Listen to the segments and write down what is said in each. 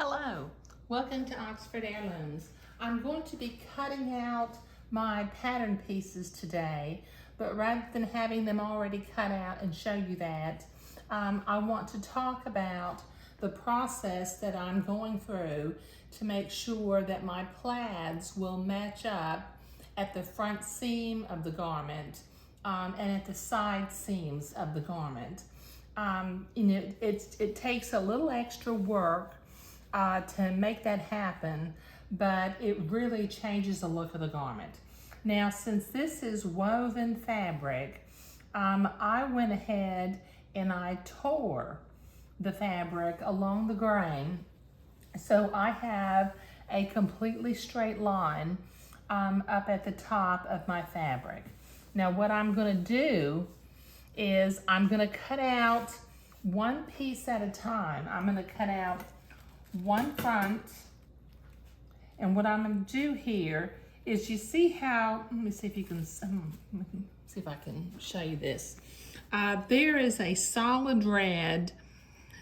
Hello, welcome to Oxford Heirlooms. I'm going to be cutting out my pattern pieces today, but rather than having them already cut out and show you that, I want to talk about the process that I'm going through to make sure that my plaids will match up at the front seam of the garment and at the side seams of the garment. It takes a little extra work to make that happen, but it really changes the look of the garment. Now, since this is woven fabric, I went ahead and I tore the fabric along the grain, so I have a completely straight line up at the top of my fabric. Now, what I'm going to do is I'm going to cut out one piece at a time. I'm going to cut out one front, and what I'm going to do here is, you see how, let me see if you can, see if I can show you this. There is a solid red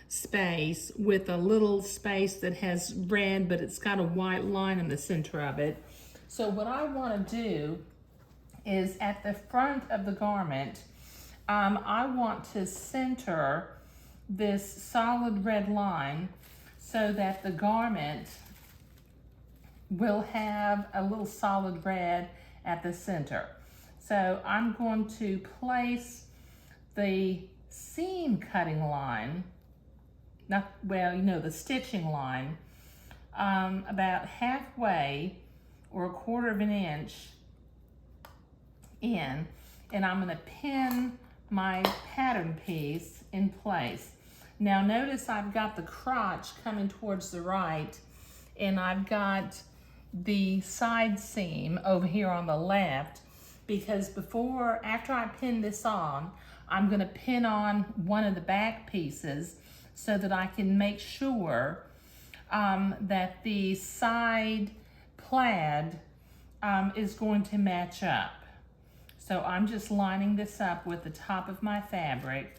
space with a little space that has red, but it's got a white line in the center of it. So what I want to do is, at the front of the garment, I want to center this solid red line so that the garment will have a little solid red at the center. So I'm going to place the seam cutting line, the stitching line, about halfway or a quarter of an inch in, and I'm going to pin my pattern piece in place. Now notice I've got the crotch coming towards the right, and I've got the side seam over here on the left, because after I pin this on, I'm going to pin on one of the back pieces so that I can make sure that the side plaid is going to match up. So I'm just lining this up with the top of my fabric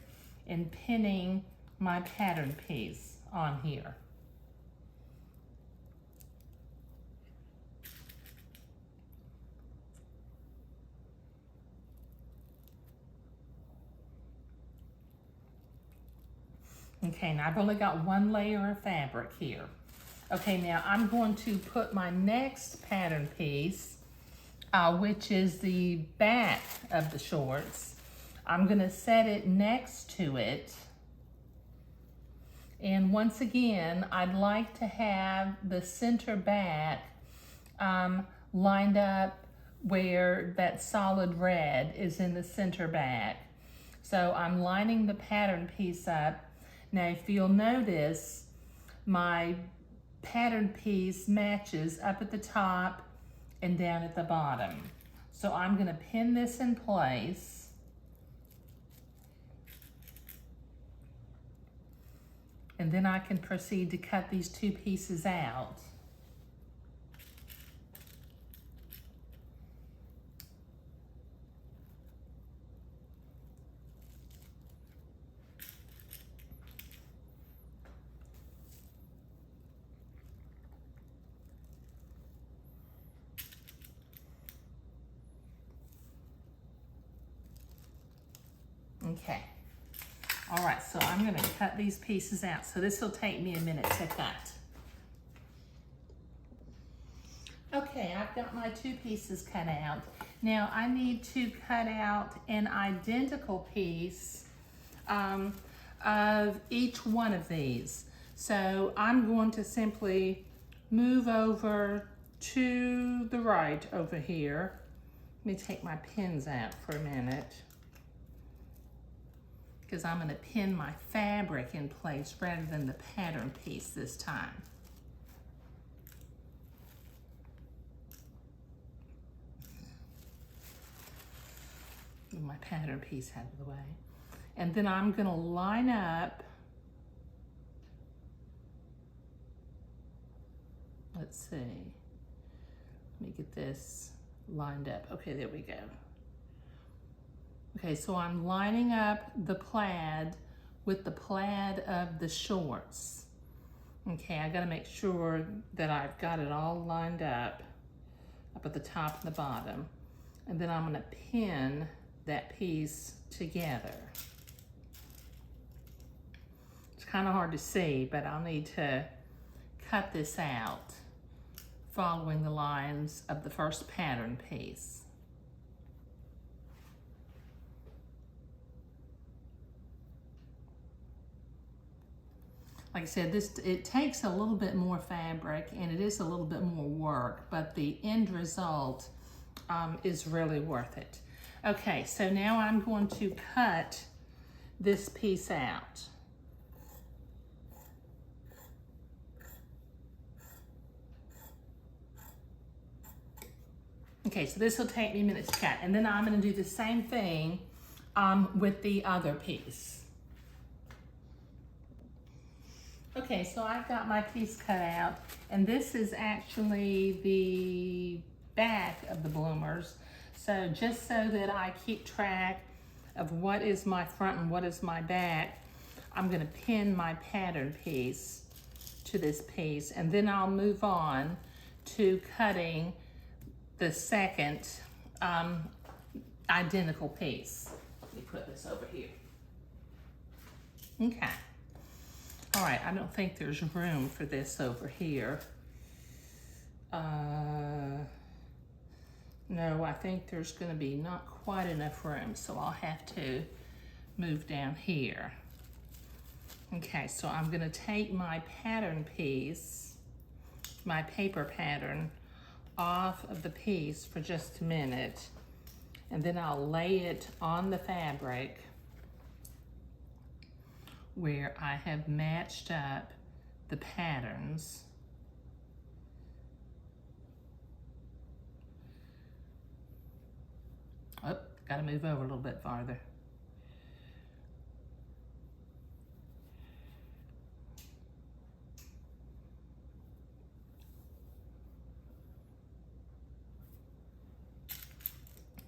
and pinning my pattern piece on here. Okay, now I've only got one layer of fabric here. Okay, now I'm going to put my next pattern piece, which is the back of the shorts. I'm gonna set it next to it. And once again, I'd like to have the center back lined up where that solid red is in the center back. So I'm lining the pattern piece up. Now, if you'll notice, my pattern piece matches up at the top and down at the bottom. So I'm going to pin this in place. And then I can proceed to cut these two pieces out. Okay. All right, so I'm going to cut these pieces out. So this will take me a minute to cut. Okay, I've got my two pieces cut out. Now I need to cut out an identical piece of each one of these. So I'm going to simply move over to the right over here. Let me take my pins out for a minute, because I'm going to pin my fabric in place rather than the pattern piece this time. Move my pattern piece out of the way. And then I'm going to line up, let's see, let me get this lined up. Okay, there we go. Okay, so I'm lining up the plaid with the plaid of the shorts. Okay, I gotta make sure that I've got it all lined up at the top and the bottom. And then I'm gonna pin that piece together. It's kind of hard to see, but I'll need to cut this out following the lines of the first pattern piece. Like I said, it takes a little bit more fabric and it is a little bit more work, but the end result is really worth it. Okay, so now I'm going to cut this piece out. Okay, so this will take me a minute to cut, and then I'm going to do the same thing with the other piece. Okay, so I've got my piece cut out, and this is actually the back of the bloomers. So just so that I keep track of what is my front and what is my back, I'm going to pin my pattern piece to this piece, and then I'll move on to cutting the second identical piece. Let me put this over here. Okay. All right, I don't think there's room for this over here. No, I think there's gonna be not quite enough room, so I'll have to move down here. Okay, so I'm gonna take my pattern piece, my paper pattern, off of the piece for just a minute, and then I'll lay it on the fabric where I have matched up the patterns. Oh, gotta move over a little bit farther.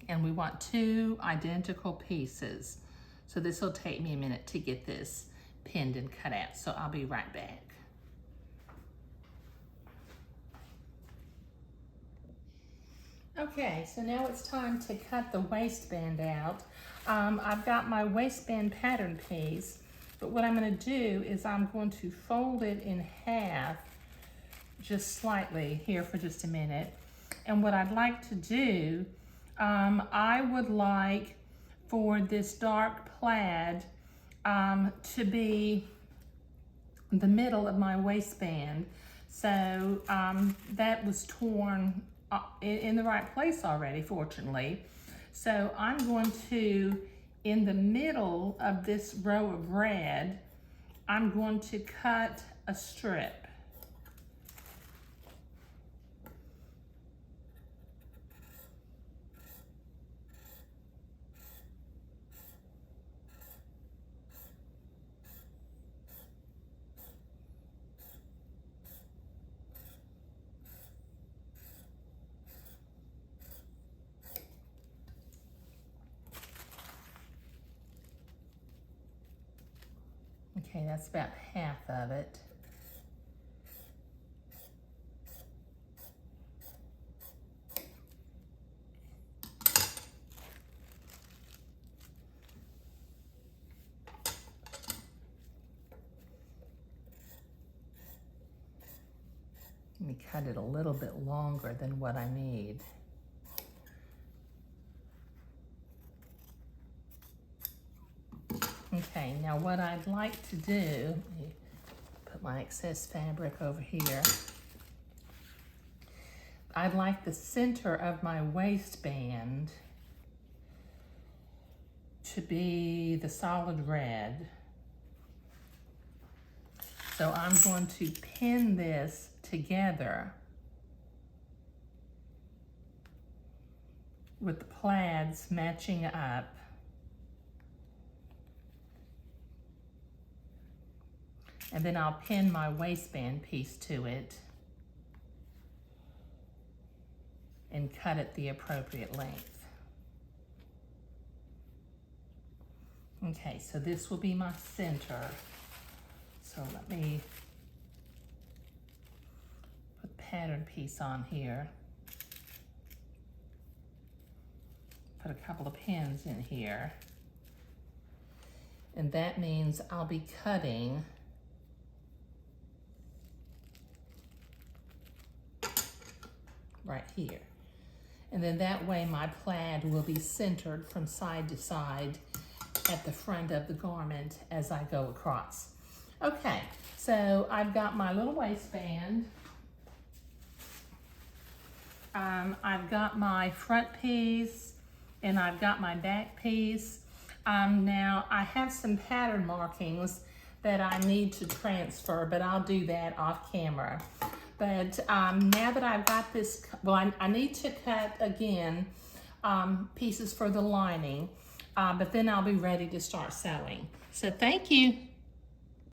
And we want 2 identical pieces. So this will take me a minute to get this pinned and cut out. So I'll be right back. Okay, so now it's time to cut the waistband out. I've got my waistband pattern piece, but what I'm going to do is I'm going to fold it in half just slightly here for just a minute. And what I'd like to do, I would like for this dark plaid to be the middle of my waistband. So that was torn in the right place already, fortunately. So I'm going to, in the middle of this row of red, I'm going to cut a strip. Okay, that's about half of it. Let me cut it a little bit longer than what I need. Okay, now what I'd like to do, let me put my excess fabric over here. I'd like the center of my waistband to be the solid red. So I'm going to pin this together with the plaids matching up. And then I'll pin my waistband piece to it and cut it the appropriate length. Okay, so this will be my center. So let me pattern piece on here. Put a couple of pins in here. And that means I'll be cutting right here. And then that way my plaid will be centered from side to side at the front of the garment as I go across. Okay, so I've got my little waistband. I've got my front piece and I've got my back piece. Now I have some pattern markings that I need to transfer, but I'll do that off camera. But now that I've got this, well, I need to cut again pieces for the lining, but then I'll be ready to start sewing. So thank you.